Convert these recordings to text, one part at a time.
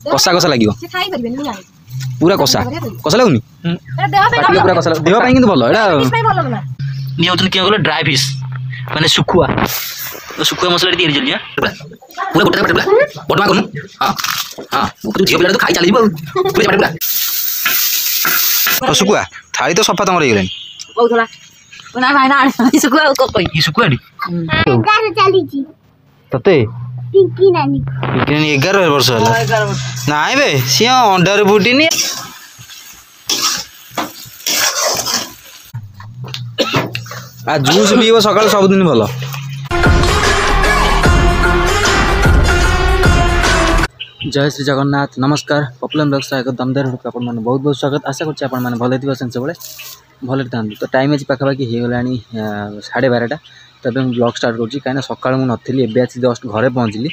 कषा कषा लगे से खाई परबेनी मु जानि पूरा कषा कषा लगुनी देह पे पूरा कषा देह ପାଇଁ କିନ୍ତୁ ଭଲ एटा फिश पे भलो ना नि होतन के गलो ड्राई फिश माने सुखुआ तो सुखुआ मसला रे तैयारी जल्दी पूरा गोटा पटे पूरा बटवा करनु हां हां तू झियो पिला तो खाई चली जीव पूरा पटे पूरा सुखुआ थाली तो सफा तमर हेगलेन बहुतला ना भाई ना सुखुआ को कोई ये सुखुआ डी गार चली जी तते पिंकी नानी 11 वर्ष होला नाइ बे सी अंडर फुटिनी आ जूस पीबो सकाळ सब दिन भलो जय श्री जगन्नाथ नमस्कार पॉपुलर ब्लॉग सहायक दमदार आपण माने बहुत बहुत स्वागत आशा करछि आपण माने भले थिबा सेंस बळे भले थांतु तो टाइम अछि पाखापाखि हे गलानी 12:30 तबे हम ब्लॉग स्टार्ट करछि काइना सकाळ मु नथिली एबे आछि जस्ट घरे पहुंचली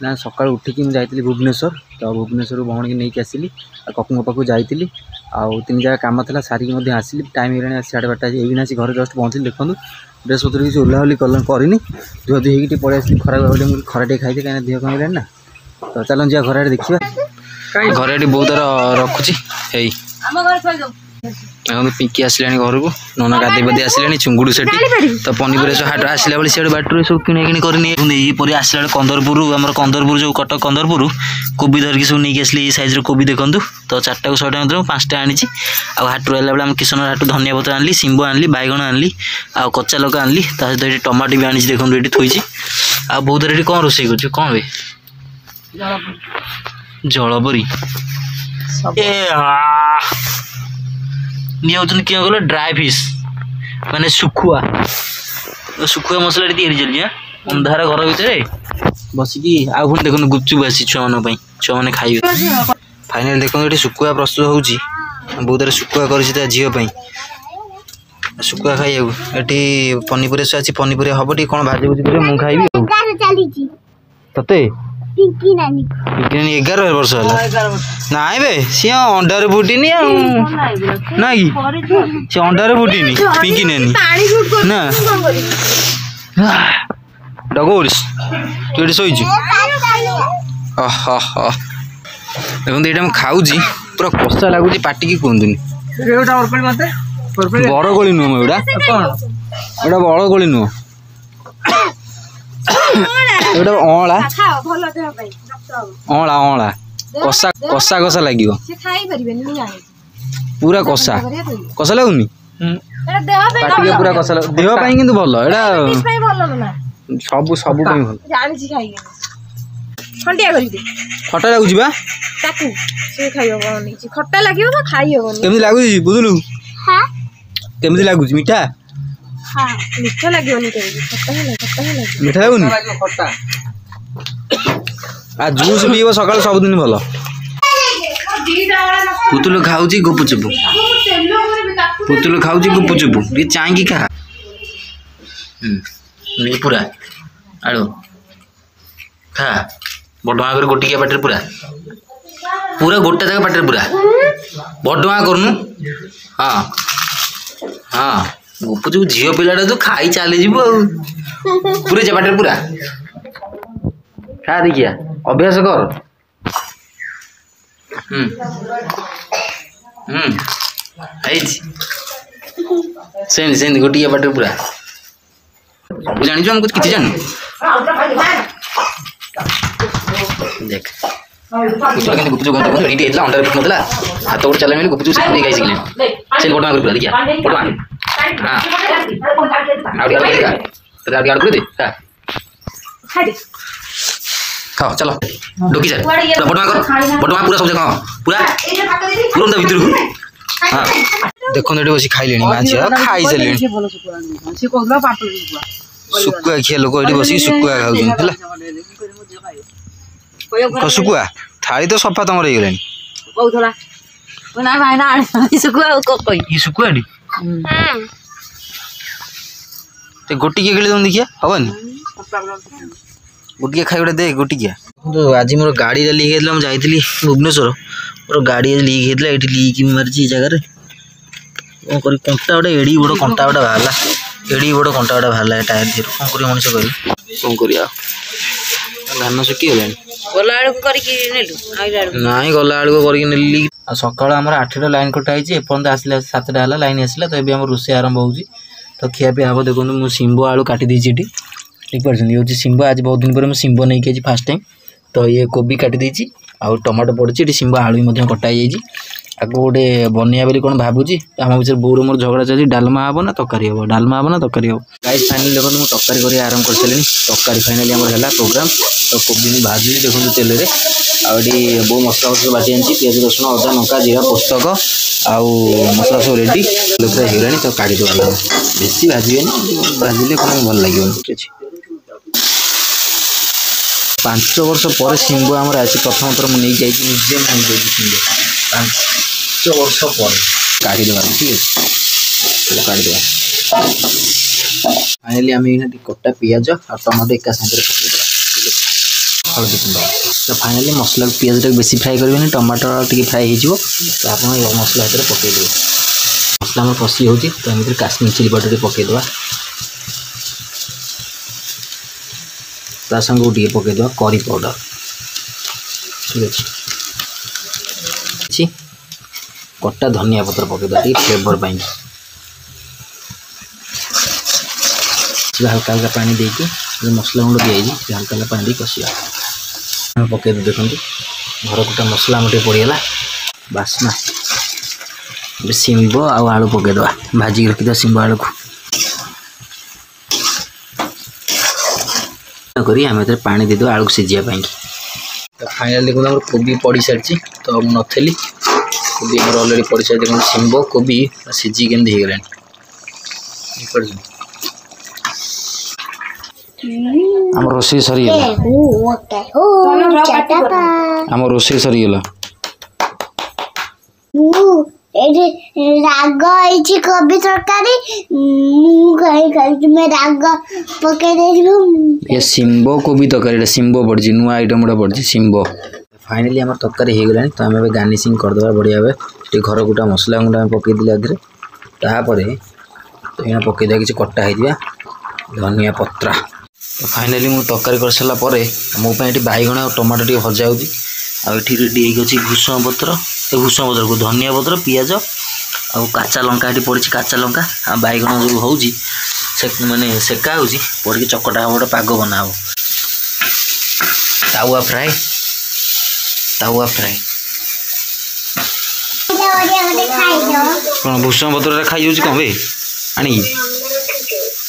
ना सकाळ उठिकी मु जाइतली भुवनेश्वर तो भुवनेश्वर भौणी के नेकी आसिली आ ककुंग पाखु जाइतली आ तीन जगह काम था सारिकी मध्य आसिली टाइम हेलानी 12:30 एबिना आसी घरे जस्ट पहुंचली देखंतु ड्रेस पत्र किसी ओल्लाओली करनी धुआ धुई होगी पड़े आसली खरा मुझे खरा टे खाई कहीं देह कम ना तो चलो जा घर देखा घर बहुत रखुची पिंकी आसला घर को नना गाधे बदे आसला चुंगुड़ से तो पनीपरिया हाट आसला बेले सीधे बाटर सब किणी करनी आसला कंदरपुर आम कंदरपुर जो कटक कंदरपुर कोबी धरिकी सब नहीं आसली सैज कोबी देखूँ तो 4टा को 100 टका 5टा आनी हाट रहा बेले आम किशन हाट धनिया पत्र आनली शिंब आनली बैगण आनली आ कच्चा लका आनली सहित ये टमाटो भी आनी देखो ये थोड़ी आ बहुत ये कौन रोसे कर कौन वे जलपरी नियोजन किए गलो ड्राई फिश माने सुखुआ सुखुआ मसला रे तैयारी जल्दी अंधार घर भीतर बसिकी आ पुणी देखो गुपचुप आसी छुआ मान छुआ मैंने खाइबे फाइनाल देखो ये सुखुआ प्रस्तुत होउची बहुत सुखुआ कर झील सुखुआ खाइबा ये पनीपरिया अच्छी पनीपरिया हम टी कौन भाजी भूजी कर मुझे खाइबी तते पिंकी नानी 11 वर्ष होला नाइ बे सी अंडर फुटिनी ना कि सी अंडर फुटिनी पिंकी नानी ना डगोरिस तू ये शोचु देखो ये खाऊ पूरा कषा लगुच पाटी की कहतुनि बड़ गोली नुह एटा एटा बड़ गोली नुह एटा अँला अँला अँला कषा कषा कषा लगे पूरा कषा कषा लगुनि पाटी पूरा कषा देह ପାଇଁ କିନ୍ତୁ ଭଲ ଏଟା ସବୁ ସବୁ ପାଇଁ ଭଲ ଜାଣିଛି ଖାଇगे खंडिया करी दे खटा लागुची बा ताकू से खाइयो कोनी खट्टा लागियो ना खाइयो कोनी केमि लागुची बुझलु हां केमि लागुची मीठा हां मीठा लागियो नी खट्टा है मीठा लागुनी खट्टा आ जूस पीबो सकाळ सब दिन भलो पुतुल खाउची गुपुचुप पुतुल खाउची गुपुचुप ये चाय की खा नहीं पूरा आड़ो खा बड़मा कर गोटिया पाटे पूरा पूरा गोटा जगह पाटे पूरा बड़मा करनु हाँ हाँ गुपुचुप झील पिलाटा तो खाई चली जीव पूरे पाटे पूरा खा देखिया अभ्यास कर सेम सेम गोटिया पाटे पूरा सब जानी हम कुछ किसी जान देख कुछ के गुपचुप गंत रेडी हेतला अंडर पिट नतला हाथ गोड़ चला में गुपचुप से गाइस गेले चल गोटा कर पूरा देखिया गोटा हां आउट कर दे तो आउट कर दे खा खाओ चलो डोकी सर बटवा कर बटवा पूरा सब देखो पूरा पूरा अंदर भीतर हां देखो नेटे बसी खाइ लेनी माछी खाइ चलेनी से कोला पाटल सुकुआ खिया लोक एठी बसी सुकुआ खाउछन हला सुकुआ थाली तो सफा तमर हे गेलानी बहुतला ना भाई ना सुकुआ को कोई ये सुकुआ डी ते गोटी के गेले तुम देखिया हवन गोटी खाइ दे गोटी तो आज मोर गाड़ी लीक हेतला हम जाइतली भुवनेश्वर मोर गाड़ी लीक हेतला एठी लीक मारची जगह रे कौन करी कंटा गोटे एड़ी बड़ कंटा गोटे बाहरला एड़ी बड़ कंटा गोटे बाहरला टायर दिहर कौन करी मनुष्य कहले कौन करिया धान सुखी गलानी ଗଲା ବେଳକୁ କରିକି ନେଲୁ ଆଇଲା ବେଳକୁ ନାଇଁ ଗଲା ବେଳକୁ କରିକି ନେଲି। ଆଉ ସକାଳୁ ଆମର 8ଟା ଲାଇନ୍ କଟା ହେଇଛି, ଏପର୍ଯ୍ୟନ୍ତ ଆସିଲା 7ଟା ହେଲା ଲାଇନ୍ ଆସିଲା। ତ ଏବେ ଆମର ରୋଷେଇ ଆରମ୍ଭ ହେଉଛି। ତ ଖିଆପିଆ ହେବ। ଦେଖନ୍ତୁ ମୁଁ ଶିମ୍ବ ଆଳୁ କାଟି ଦେଇଛି ଏଠି, ଦେଖିପାରୁଛନ୍ତି। ଇଏ ହେଉଛି ଶିମ୍ବ। ଆଜି ବହୁତ ଦିନ ପରେ ମୁଁ ଶିମ୍ବ ନେଇକି ଆଜି ଫାର୍ଷ୍ଟ ଟାଇମ୍। ତ ଇଏ କୋବି କାଟି ଦେଇଛି, ଆଉ ଟମାଟୋ ପଡ଼ିଛି ଏଠି, ଶିମ୍ବ ଆଳୁ ବି ମଧ୍ୟ କଟା ହେଇଯାଇଛି। ଆକୁ ଗୋଟେ ବନେଇବା ବୋଲି କ'ଣ ଭାବୁଛି। ଆମ ଭିତରେ ବୋଉର ମୋର ଝଗଡ଼ା ଚାଲିଛି, ଡାଲମା ହେବ ନା ତରକାରୀ ହେବ, ଡାଲମା ହେବ ନା ତରକାରୀ ହେବ। ଗାଇସ୍ ଫାଇନାଲି ଦେଖନ୍ତୁ ମୁଁ ତରକାରୀ କରିବା ଆରମ୍ଭ କରିସାରିଲିଣି। ତରକାରୀ ଫାଇନାଲି ଆମର ହେଲା ପ୍ରୋଗ୍ରାମ୍। ତ କୋବି ମୁଁ ଭାଜୁଛି ଦେଖନ୍ତୁ ତେଲରେ। ଆଉ ଏଠି ବୋଉ ମସଲା ଫସଲା ବାଟି ଆଣିଛି, ପିଆଜ ରସୁଣ ଅଦା ଲଙ୍କା ଜିରା ପୋସ୍ତକ ଆଉ ମସଲା ସବୁ ରେଡ଼ି ପୁରା ହେଇଗଲାଣି। ତ କାଢ଼ିଦେବା, ବେଶୀ ଭାଜିବେନି, ଭାଜିଲେ କ'ଣ ଭଲ ଲାଗିବନି। ଠିକ୍ ଅଛି। 5 ବର୍ଷ ପରେ ଶିମ୍ବ ଆମର ଆସି ପ୍ରଥମ ଥର ମୁଁ ନେଇକି ଯାଇଛି, ନିଜେ ମୁଁ ନେଇଯାଇଛି ଶିମ୍ବ 5 ବର୍ଷ ପରେ। କାଢ଼ିଦେବା, ଠିକ୍ ଅଛି, କାଢ଼ିଦେବା। ଫାଇନାଲି ଆମେ ଏଇନା ଟିକେ କଟା ପିଆଜ ଆଉ ଟମାଟୋ ଏକା ସାଙ୍ଗରେ ପକାଇଦେବା, ଠିକ୍ ଅଛି। ହଳଦୀ ଗୁଣ୍ଡ। ତ ଫାଇନାଲି ମସଲା ପିଆଜଟାକୁ ବେଶୀ ଫ୍ରାଏ କରିବେନି, ଟମାଟୋ ଟିକେ ଫ୍ରାଏ ହେଇଯିବ। ତ ଆପଣ ମସଲା ଭିତରେ ପକାଇଦେବେ। ମସଲା ଆମର କଷି ହେଉଛି, ତ ଏମିତିରେ କାଶ୍ମୀର ଚିଲି ପାଉଡ଼ର ଟିକେ ପକାଇଦେବା। ତା ସାଙ୍ଗକୁ ଟିକେ ପକାଇଦେବା କରି ପାଉଡ଼ର, ଠିକ୍ ଅଛି। କଟା ଧନିଆ ପତ୍ର ପକାଇଦେବା ଟିକେ ଫ୍ଲେଭର ପାଇଁ। ହାଲକା ହାଲକା ପାଣି ଦେଇକି ମସଲା ଗୁଣ୍ଡ ଦିଆଯାଇଛି, ହାଲକା ହାଲକା ପାଣି ଦେଇ କଷିବା। ପକାଇଦେବା, ଦେଖନ୍ତୁ ଘର କୁଟା ମସଲା ଆମର ଟିକେ ପଡ଼ିଗଲା, ବାସ୍ନା। ଏବେ ଶିମ୍ବ ଆଉ ଆଳୁ ପକାଇଦେବା, ଭାଜିକି ରଖିଦେବା ଶିମ୍ବ ଆଳୁକୁ କରି ଆମେ ଏଥିରେ ପାଣି ଦେଇଦେବା ଆଳୁକୁ ସିଝିବା ପାଇଁ। ତ ଫାଇନାଲି ଦେଖନ୍ତୁ ଆମର କୋବି ପଡ଼ି ସାରିଛି। ତ ମୁଁ ନଥିଲି, କୋବି ଆମର ଅଲରେଡ଼ି ପଡ଼ିସାରିଛି। ଦେଖନ୍ତୁ ଶିମ୍ବ କୋବି ସିଝିକି କେମିତି ହେଇଗଲାଣି, ବୁଝିପାରୁଛନ୍ତି। ଆମ ରୋଷେଇ ସରିଗଲା, ଆମ ରୋଷେଇ ସରିଗଲା। ରାଗ ହେଇଛି କୋବି ତରକାରୀ, ମୁଁ ତୁମେ ରାଗ ପକେଇ ଦେଇଥିବୁ। ଏ ଶିମ୍ବ କୋବି ତରକାରୀଟା ଶିମ୍ବ ପଡ଼ିଛି, ନୂଆ ଆଇଟମ୍ ଗୁଡ଼ା ପଡ଼ିଛି ଶିମ୍ବ। ଫାଇନାଲି ଆମର ତରକାରୀ ହେଇଗଲାଣି। ତ ଆମେ ଏବେ ଗାର୍ନିସିଂ କରିଦେବା ବଢ଼ିଆ ଭାବେ। ଟିକେ ଘର କୁଟା ମସଲା ଗୁଣ୍ଡ ଆମେ ପକାଇଦେଲେ ଆଧିରେ। ତାପରେ ଏଇନା ପକାଇଦେବା କିଛି କଟା ହେଇଥିବା ଧନିଆ ପତ୍ର। ତ ଫାଇନାଲି ମୁଁ ତରକାରୀ କରିସାରିଲା ପରେ ମୋ ପାଇଁ ଏଠି ବାଇଗଣ ଆଉ ଟମାଟୋ ଟିକେ ଭଜା ହେଉଛି। ଆଉ ଏଠି ରେଡ଼ି ହେଇକି ଅଛି ଭୃଷଙ୍ଗ ପତ୍ର, ଏ ଭୃଷଙ୍ଗ ପତ୍ରକୁ ଧନିଆ ପତ୍ର ପିଆଜ ଆଉ କାଚା ଲଙ୍କା ଏଠି ପଡ଼ିଛି, କାଚା ଲଙ୍କା ଆଉ ବାଇଗଣ ଯେଉଁ ହେଉଛି ମାନେ ସେକା ହେଉଛି, ପଡ଼ିକି ଚକଟା ହେବ, ଗୋଟେ ପାଗ ବନା ହେବ। ତାୱା ଫ୍ରାଏ, ତାୱା ଫ୍ରାଏ। କ'ଣ ଭୃଷଙ୍ଗ ପତ୍ରରେ ଖାଇଯାଉଛି କ'ଣ ବେ ଆଣିକି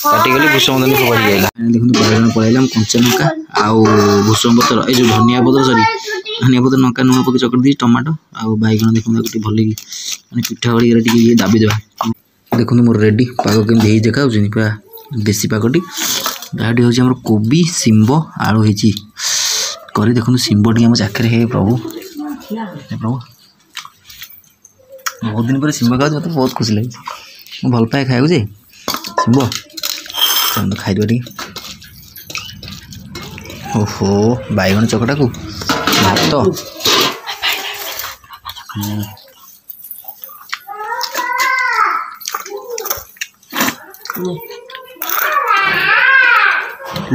କାଟିଗଲି, ଭୃଷଙ୍ଗ ପତ୍ର ଫୋପାଡ଼ି ଯାଇଲା। ଦେଖନ୍ତୁ ବାଇଗଣ ପଳେଇଲା, କଞ୍ଚା ଲଙ୍କା ଆଉ ଭୃଷଙ୍ଗ ପତ୍ର, ଏଇ ଯେଉଁ ଧନିଆ ପତ୍ର ଧନିଆ ପତ୍ର ଲଙ୍କା ଲୁଣ ପକାଇ ଚକଟି ଦେଇଛି, ଟମାଟୋ ଆଉ ବାଇଗଣ ଦେଖନ୍ତୁ ଟିକେ ଭଲକି ମାନେ ପିଠା ଭଳିଆ ଟିକେ ଇଏ ଦାବିଦେବା। ଦେଖନ୍ତୁ ମୋର ରେଡ଼ି ପାଗ କେମିତି ହେଇଛି ଦେଖାଯାଉଛି, ପୁରା ଦେଶୀ ପାଗଟି। ଏହାଟି ହେଉଛି ଆମର କୋବି ଶିମ୍ବ ଆଳୁ ହେଇଛି କରି। ଦେଖନ୍ତୁ ଶିମ୍ବ ଟିକେ ଆମ ଚାକିରି ହେଇ ପ୍ରଭୁ, ପ୍ରଭୁ ବହୁତ ଦିନ ପରେ ଶିମ୍ବ ଖାଉଛି, ମୋତେ ବହୁତ ଖୁସି ଲାଗୁଛି। ମୁଁ ଭଲ ପାଏ ଖାଇବାକୁ ଯେ ଶିମ୍ବ। ଚାଲନ୍ତୁ ଖାଇଦେବା ଟିକେ। ଓହୋ, ବାଇଗଣ ଚକଟାକୁ ଭାତ,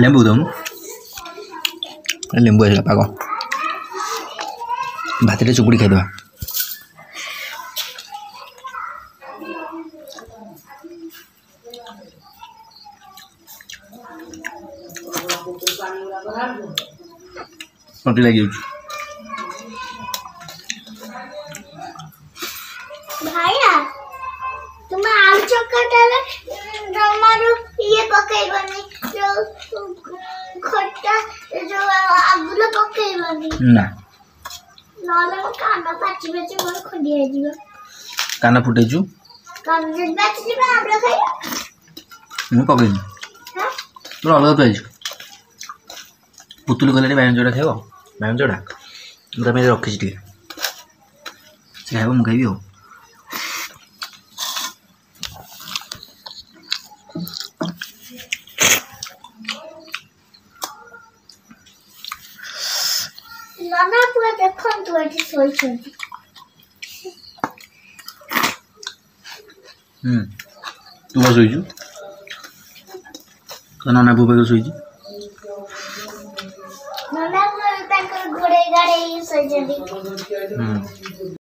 ଲେମ୍ବୁ ଦଉନୁ, ଲେମ୍ବୁ ଆସିଲା ପାଗ। ଭାତରେ ଚୁପୁଡ଼ି ଖାଇଦେବା। ତଣ୍ଟି ଲାଗିଯାଉଛି। ଭାଇଆ ତୁମେ ଆଳୁ ଚକଟାରେ ଜମାରୁ ଇଏ ପକେଇବନି, ଯୋଉ ଖଟା ଯୋଉ ଆଗୁଲ ପକେଇବନି ନା, ନହେଲେ ମୋ କାନ ପାଚି ପାଚି ମୋର ଖଣ୍ଡିଆ ହେଇଯିବ। କାନ ଫୁଟେଇଛୁ, କାନ ଯଦି ପାଚିଯିବ ଆମ୍ବୁଲ ଖାଇବ। ମୁଁ ପକେଇନି, ତୋର ଅଲଗା ତୁ ଆଇଛୁ। ପୁତୁଲି କହିଲେ ବାଇଗଣ ଚୋଡ଼ା ଖାଇବ, ବାଇଗଣ ଚୋଡ଼ା ମୁଁ ତା ପାଇଁ ରଖିଛି ଟିକେ, ସେ ଖାଇବ ମୁଁ ଖାଇବି ଆଉ। ନନା ପୁଅ ଦେଖନ୍ତୁ ଏଠି ଶୋଇଛନ୍ତି। ତୁ କ'ଣ ଶୋଇଛୁ? ତ ନନା ପୁଅ ପାଖରେ ଶୋଇଛି। ନନା ପୁଅ ତାଙ୍କର गाड़ी सजरी हम्म